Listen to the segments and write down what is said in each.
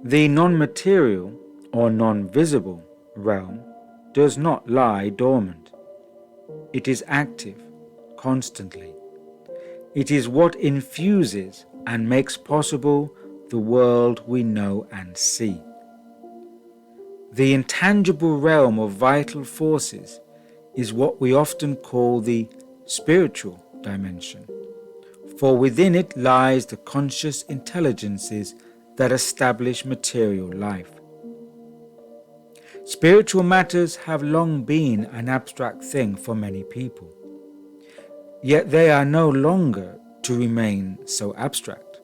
The non-material or non-visible realm does not lie dormant. It is active constantly. It is what infuses and makes possible the world we know and see. The intangible realm of vital forces is what we often call the spiritual dimension, for within it lies the conscious intelligences that establish material life. Spiritual matters have long been an abstract thing for many people, yet they are no longer to remain so abstract.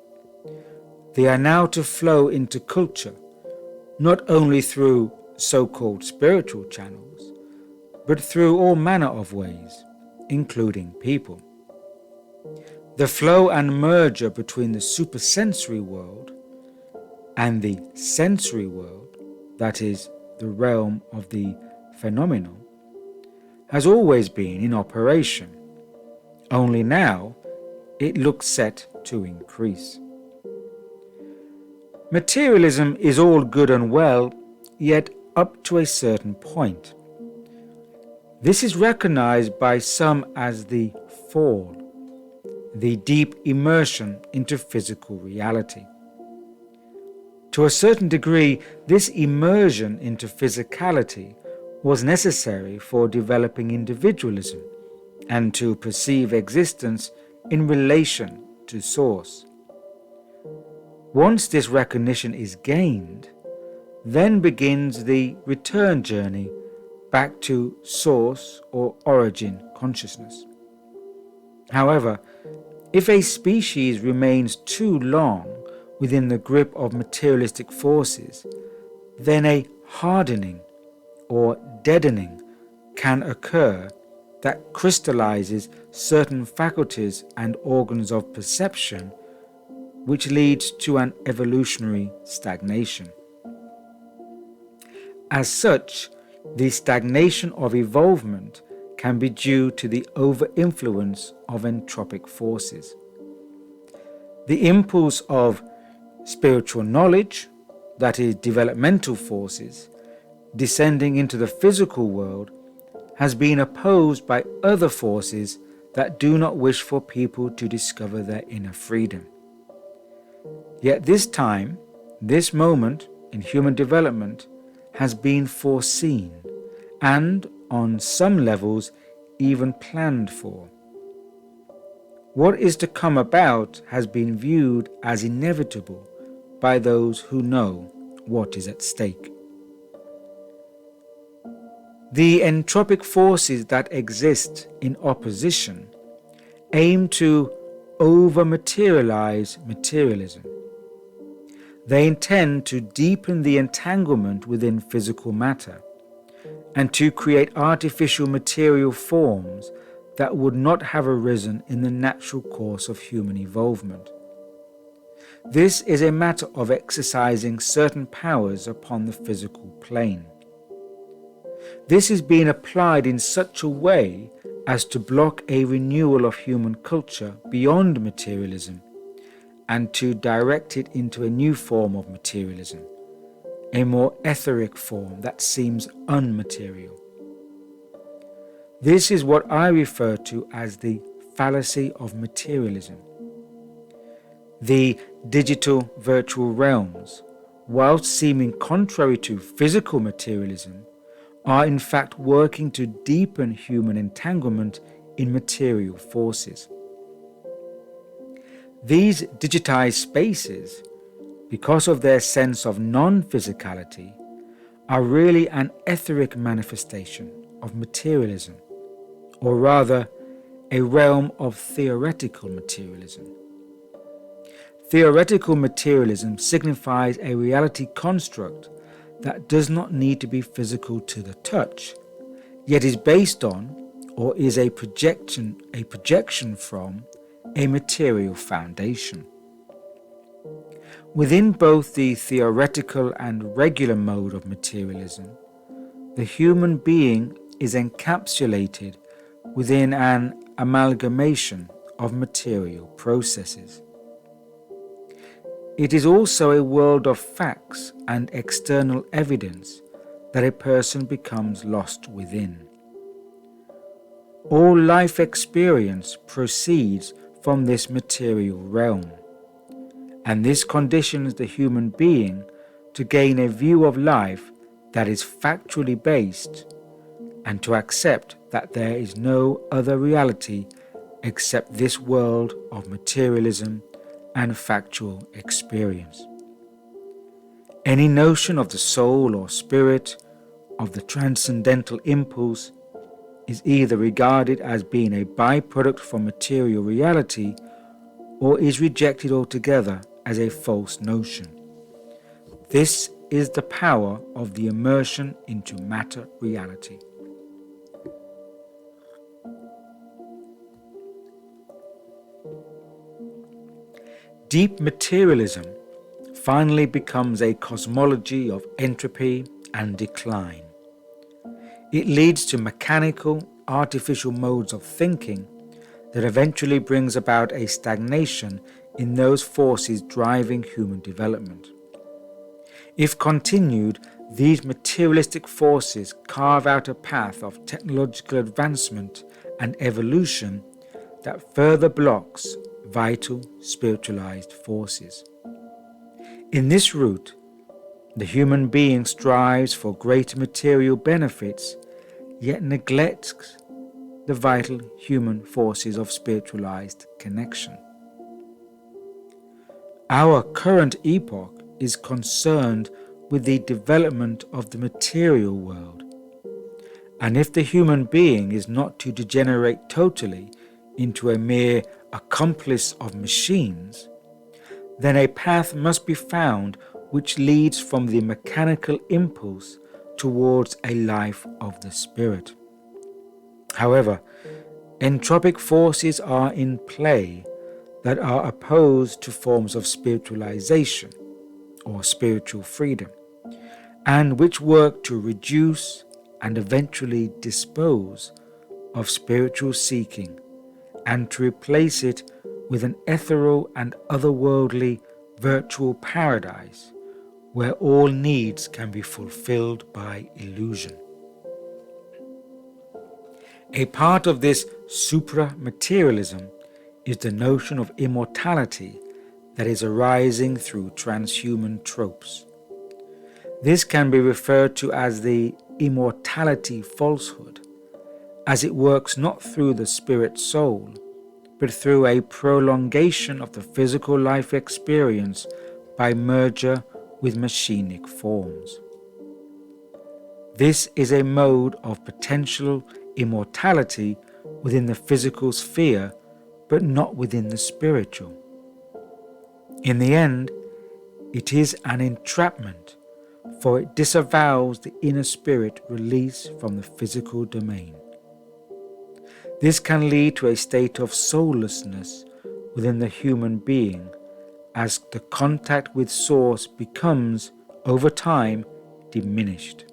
They are now to flow into culture, not only through so-called spiritual channels, but through all manner of ways, including people. The flow and merger between the supersensory world and the sensory world, that is, the realm of the phenomenal, has always been in operation, only now it looks set to increase. Materialism is all good and well, yet up to a certain point. This is recognized by some as the fall, the deep immersion into physical reality. To a certain degree, this immersion into physicality was necessary for developing individualism and to perceive existence in relation to Source. Once this recognition is gained, then begins the return journey back to Source or origin consciousness. However, if a species remains too long within the grip of materialistic forces, then a hardening or deadening can occur that crystallizes certain faculties and organs of perception, which leads to an evolutionary stagnation. As such, the stagnation of evolvement can be due to the over-influence of entropic forces. The impulse of spiritual knowledge, that is, developmental forces, descending into the physical world, has been opposed by other forces that do not wish for people to discover their inner freedom. Yet this time, this moment in human development has been foreseen and, on some levels, even planned for. What is to come about has been viewed as inevitable by those who know what is at stake. The entropic forces that exist in opposition aim to over-materialize materialism. They intend to deepen the entanglement within physical matter and to create artificial material forms that would not have arisen in the natural course of human evolvement. This is a matter of exercising certain powers upon the physical plane. This is being applied in such a way as to block a renewal of human culture beyond materialism and to direct it into a new form of materialism, a more etheric form that seems unmaterial. This is what I refer to as the fallacy of materialism. The digital virtual realms, whilst seeming contrary to physical materialism, are in fact working to deepen human entanglement in material forces. These digitized spaces, because of their sense of non-physicality, are really an etheric manifestation of materialism, or rather a realm of theoretical materialism. Theoretical materialism signifies a reality construct that does not need to be physical to the touch, yet is based on, or is a projection from, a material foundation. Within both the theoretical and regular mode of materialism, the human being is encapsulated within an amalgamation of material processes. it is also a world of facts and external evidence that a person becomes lost within. All life experience proceeds from this material realm, and this conditions the human being to gain a view of life that is factually based and to accept that there is no other reality except this world of materialism and factual experience. Any notion of the soul or spirit, of the transcendental impulse, is either regarded as being a byproduct from material reality or is rejected altogether as a false notion. This is the power of the immersion into matter reality. Deep materialism finally becomes a cosmology of entropy and decline. It leads to mechanical, artificial modes of thinking that eventually brings about a stagnation in those forces driving human development. If continued, these materialistic forces carve out a path of technological advancement and evolution that further blocks vital spiritualized forces. In this route, the human being strives for greater material benefits, yet neglects the vital human forces of spiritualized connection. Our current epoch is concerned with the development of the material world, and if the human being is not to degenerate totally into a mere accomplice of machines, then a path must be found which leads from the mechanical impulse towards a life of the spirit. However, entropic forces are in play that are opposed to forms of spiritualization or spiritual freedom, and which work to reduce and eventually dispose of spiritual seeking and to replace it with an ethereal and otherworldly virtual paradise where all needs can be fulfilled by illusion. A part of this supra-materialism is the notion of immortality that is arising through transhuman tropes. This can be referred to as the immortality falsehood, as it works not through the spirit soul, but through a prolongation of the physical life experience by merger with machinic forms. This is a mode of potential immortality within the physical sphere, but not within the spiritual. In the end, it is an entrapment, for it disavows the inner spirit release from the physical domain. This can lead to a state of soullessness within the human being, as the contact with Source becomes, over time, diminished.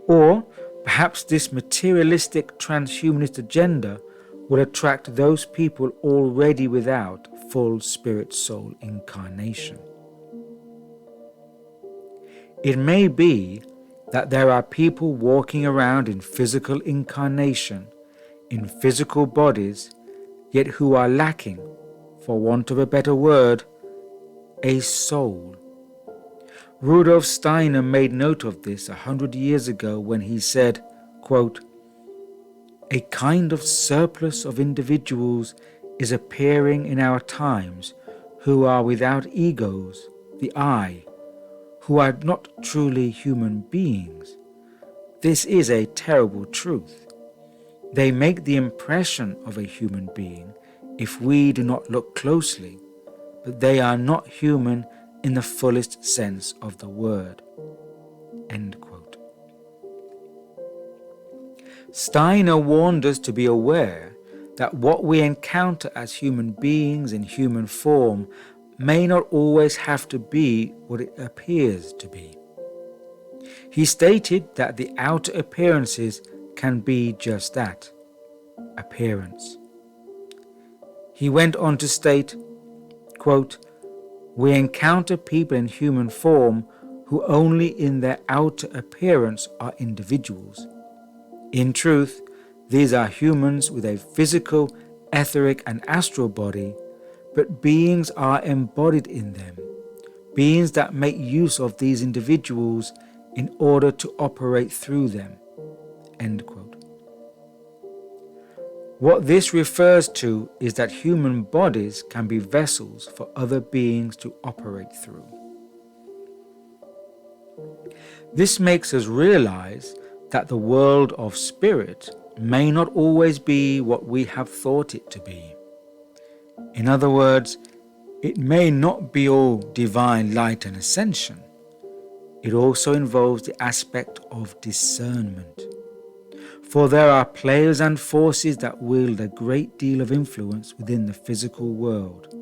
Or perhaps this materialistic transhumanist agenda will attract those people already without full spirit-soul incarnation. It may be that there are people walking around in physical incarnation, in physical bodies, yet who are lacking, for want of a better word, a soul. Rudolf Steiner made note of this 100 years ago when he said, quote, "A kind of surplus of individuals is appearing in our times who are without egos, the I, who are not truly human beings. This is a terrible truth. They make the impression of a human being if we do not look closely, but they are not human in the fullest sense of the word." End quote. Steiner warned us to be aware that what we encounter as human beings in human form may not always have to be what it appears to be. He stated that the outer appearances can be just that, appearance. He went on to state, quote, We encounter people in human form who only in their outer appearance are individuals. In truth, these are humans with a physical, etheric and astral body, but beings are embodied in them, beings that make use of these individuals in order to operate through them." End quote. What this refers to is that human bodies can be vessels for other beings to operate through. This makes us realize that the world of spirit may not always be what we have thought it to be. In other words, it may not be all divine light and ascension. It also involves the aspect of discernment. For there are players and forces that wield a great deal of influence within the physical world.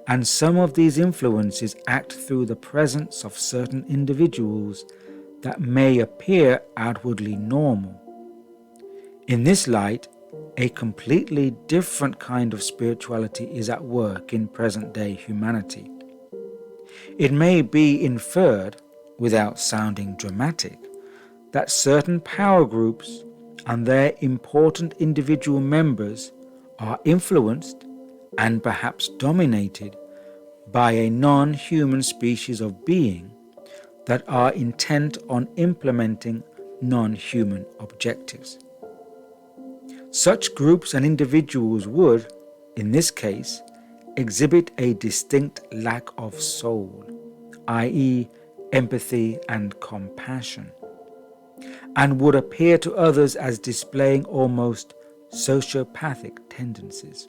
And some of these influences act through the presence of certain individuals that may appear outwardly normal. In this light, a completely different kind of spirituality is at work in present-day humanity. It may be inferred, without sounding dramatic, that certain power groups and their important individual members are influenced and perhaps dominated by a non-human species of being that are intent on implementing non-human objectives. Such groups and individuals would, in this case, exhibit a distinct lack of soul, i.e., empathy and compassion, and would appear to others as displaying almost sociopathic tendencies.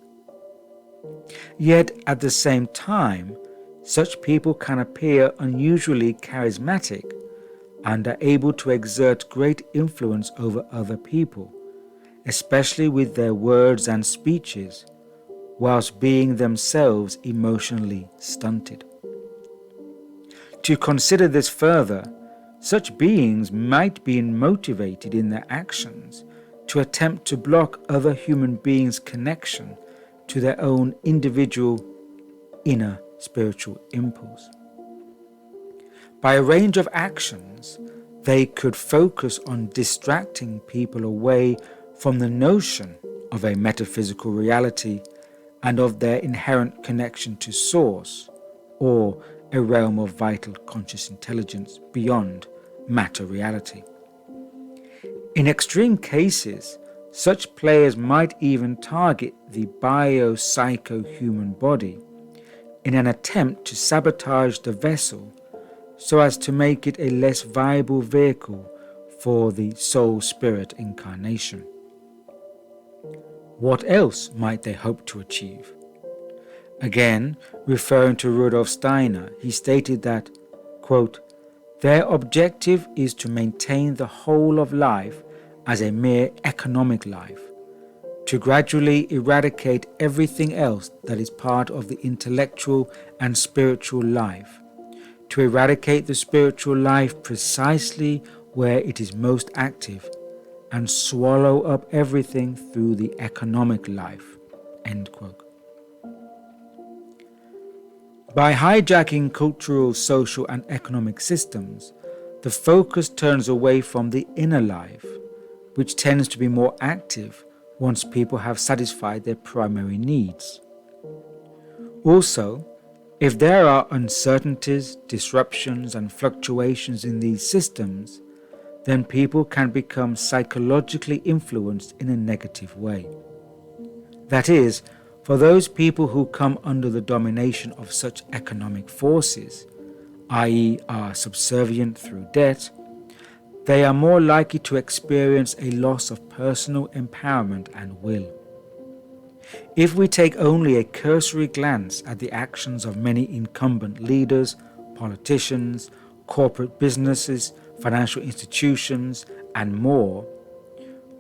Yet at the same time, such people can appear unusually charismatic and are able to exert great influence over other people, especially with their words and speeches, whilst being themselves emotionally stunted. To consider this further, such beings might be motivated in their actions to attempt to block other human beings' connection to their own individual inner spiritual impulse. By a range of actions, they could focus on distracting people away from the notion of a metaphysical reality and of their inherent connection to Source, or a realm of vital conscious intelligence beyond matter reality. In extreme cases, such players might even target the bio-psycho-human body in an attempt to sabotage the vessel so as to make it a less viable vehicle for the soul-spirit incarnation. What else might they hope to achieve? Again, referring to Rudolf Steiner, he stated that, quote, "Their objective is to maintain the whole of life as a mere economic life, to gradually eradicate everything else that is part of the intellectual and spiritual life, to eradicate the spiritual life precisely where it is most active, and swallow up everything through the economic life." End quote. By hijacking cultural, social and economic systems, the focus turns away from the inner life, which tends to be more active once people have satisfied their primary needs. Also, if there are uncertainties, disruptions and fluctuations in these systems, then people can become psychologically influenced in a negative way. That is, for those people who come under the domination of such economic forces, i.e. are subservient through debt, they are more likely to experience a loss of personal empowerment and will. If we take only a cursory glance at the actions of many incumbent leaders, politicians, corporate businesses, financial institutions, and more,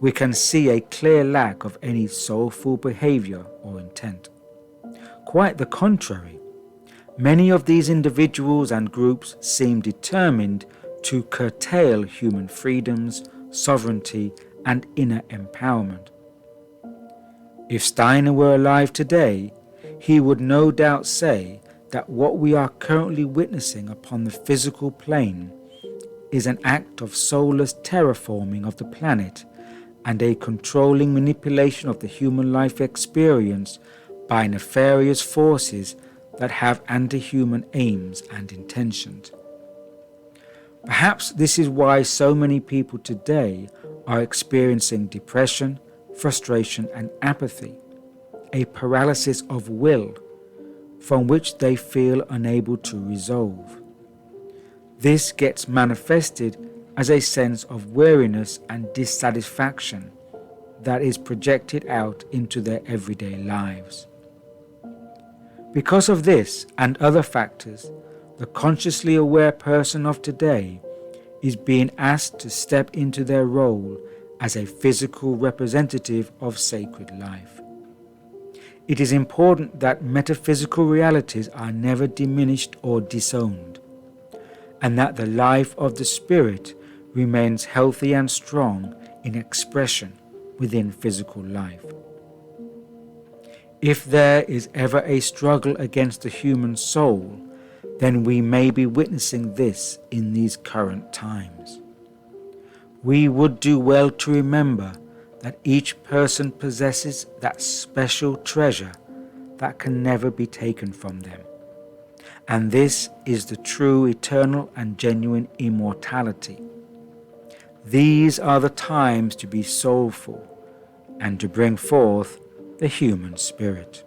we can see a clear lack of any soulful behavior or intent. Quite the contrary, many of these individuals and groups seem determined to curtail human freedoms, sovereignty, and inner empowerment. If Steiner were alive today, he would no doubt say that what we are currently witnessing upon the physical plane is an act of soulless terraforming of the planet and a controlling manipulation of the human life experience by nefarious forces that have anti-human aims and intentions. Perhaps this is why so many people today are experiencing depression, frustration and apathy, a paralysis of will from which they feel unable to resolve. This gets manifested as a sense of weariness and dissatisfaction that is projected out into their everyday lives. Because of this and other factors, the consciously aware person of today is being asked to step into their role as a physical representative of sacred life. It is important that metaphysical realities are never diminished or disowned, and that the life of the spirit remains healthy and strong in expression within physical life. If there is ever a struggle against the human soul, then we may be witnessing this in these current times. We would do well to remember that each person possesses that special treasure that can never be taken from them. And this is the true, eternal and genuine immortality. These are the times to be soulful and to bring forth the human spirit.